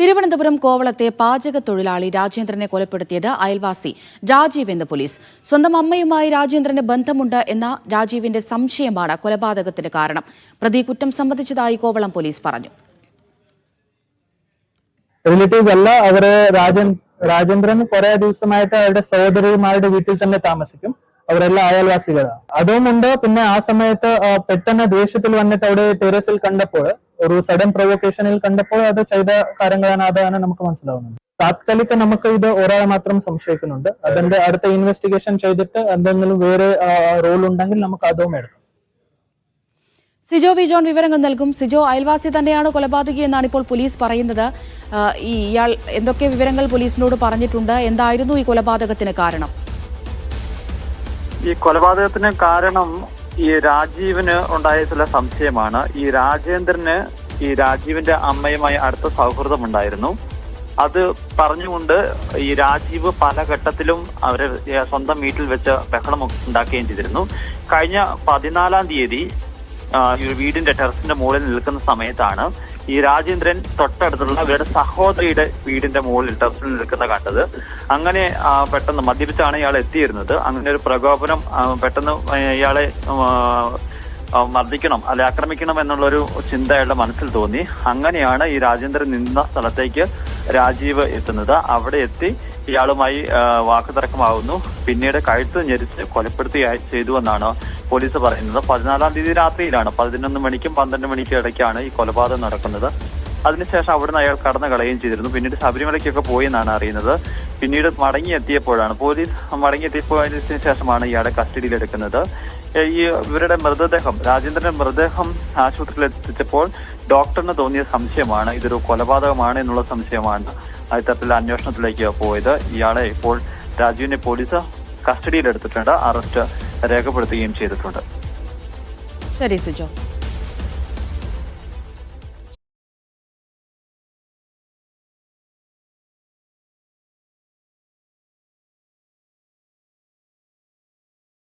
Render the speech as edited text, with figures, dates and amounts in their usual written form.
തിരുവനന്തപുരം കോവളത്തെ പാചക തൊഴിലാളി രാജേന്ദ്രനെ കൊലപ്പെടുത്തിയത് അയൽവാസി രാജീവ് എന്ന് പോലീസ്. സ്വന്തം അമ്മയുമായി രാജേന്ദ്രന് ബന്ധമുണ്ട് എന്ന രാജീവിന്റെ സംശയമാണ് കൊലപാതകത്തിന് കാരണം. പ്രതി കുറ്റം സമ്മതിച്ചതായി കോവളം പോലീസ് പറഞ്ഞു. റിലേറ്റീവ്സ് അല്ല, അവര് രാജേന്ദ്രൻ കുറെ ദിവസമായിട്ട് അവരുടെ സഹോദരിമാരുടെ വീട്ടിൽ തന്നെ താമസിക്കും. അവരെല്ലാം അയൽവാസികളാണ്. അതുമുണ്ട്. പിന്നെ ആ സമയത്ത് പെട്ടെന്ന് ദേഷ്യത്തിൽ വന്നിട്ട് അവിടെ ടെറസിൽ കണ്ടപ്പോൾ, ഒരു സഡൻ പ്രൊവോക്കേഷനിൽ കണ്ടപ്പോൾ അത് ചെയ്ത കാര്യങ്ങളാണ്. അതാണ് നമുക്ക് മനസ്സിലാവുന്നത്. താത്കാലിക നമുക്ക് ഇത് ഒരാളെ മാത്രം സംശയിക്കുന്നുണ്ട്. അതിന്റെ അടുത്ത ഇൻവെസ്റ്റിഗേഷൻ ചെയ്തിട്ട് എന്തെങ്കിലും വേറെ റോൾ ഉണ്ടെങ്കിൽ നമുക്ക് അതും എടുക്കാം. സിജോ വി ജോൺ വിവരങ്ങൾ നൽകും. സിജോ, അയൽവാസി തന്നെയാണ് കൊലപാതകി എന്നാണ് ഇപ്പോൾ പോലീസ് പറയുന്നത്. ഇയാൾ എന്തൊക്കെ വിവരങ്ങൾ പോലീസിനോട് പറഞ്ഞിട്ടുണ്ട്? എന്തായിരുന്നു ഈ കൊലപാതകത്തിന് കാരണം? ഈ കൊലപാതകത്തിന് കാരണം ഈ രാജീവിന് ഉണ്ടായ ചില സംശയമാണ്. ഈ രാജേന്ദ്രന് ഈ രാജീവിന്റെ അമ്മയുമായി അടുത്ത സൗഹൃദം ഉണ്ടായിരുന്നു. അത് പറഞ്ഞുകൊണ്ട് ഈ രാജീവ് പല ഘട്ടത്തിലും അവരെ സ്വന്തം വീട്ടിൽ വെച്ച് ബഹളം ഉണ്ടാക്കുകയും ചെയ്തിരുന്നു. കഴിഞ്ഞ 14-ാം തീയതി വീടിന്റെ ടെറസിന്റെ മുകളിൽ നിൽക്കുന്ന സമയത്താണ് ഈ രാജേന്ദ്രൻ തൊട്ടടുത്തുള്ള ഇവരുടെ സഹോദരിയുടെ വീടിന്റെ മുകളിൽ ടെറസിൽ നിൽക്കുന്ന കണ്ടത്. അങ്ങനെ പെട്ടെന്ന് മദ്യപിച്ചാണ് ഇയാൾ എത്തിയിരുന്നത്. അങ്ങനെ ഒരു പ്രകോപനം, പെട്ടെന്ന് ഇയാളെ മർദ്ദിക്കണം അല്ലെ ആക്രമിക്കണം എന്നുള്ളൊരു ചിന്ത അയാളുടെ മനസ്സിൽ തോന്നി. അങ്ങനെയാണ് ഈ രാജേന്ദ്രൻ നിന്ന സ്ഥലത്തേക്ക് രാജീവ് എത്തുന്നത്. അവിടെ എത്തി ഇയാളുമായി വാക്കുതർക്കമാവുന്നു. പിന്നീട് കഴുത്ത് ഞെരിച്ച് കൊലപ്പെടുത്തുകയായി ചെയ്തുവെന്നാണ് പോലീസ് പറയുന്നത്. 14-ാം തീയതി രാത്രിയിലാണ്, 11 മണിക്കും 12 മണിക്കും ഇടയ്ക്കാണ് ഈ കൊലപാതകം നടക്കുന്നത്. അതിനുശേഷം അവിടുന്ന് അയാൾ കടന്നു കളയുകയും ചെയ്തിരുന്നു. പിന്നീട് ശബരിമലയ്ക്കൊക്കെ പോയി എന്നാണ് അറിയുന്നത്. പിന്നീട് പോലീസ് മടങ്ങിയെത്തിയതിനു ശേഷമാണ് ഇയാളെ കസ്റ്റഡിയിലെടുക്കുന്നത്. ഇവരുടെ മൃതദേഹം, രാജേന്ദ്രന്റെ മൃതദേഹം ആശുപത്രിയിൽ എത്തിച്ചപ്പോൾ ഡോക്ടറിന് തോന്നിയ സംശയമാണ്, ഇതൊരു കൊലപാതകമാണ് എന്നുള്ള സംശയമാണ് ഇത്തരത്തിലുള്ള അന്വേഷണത്തിലേക്ക് പോയത്. ഇയാളെ ഇപ്പോൾ രാജീവിനെ പോലീസ് കസ്റ്റഡിയിലെടുത്തിട്ടുണ്ട്. അറസ്റ്റ് രേഖപ്പെടുത്തുകയും ചെയ്തിട്ടുണ്ട്. ശരി സിജോ.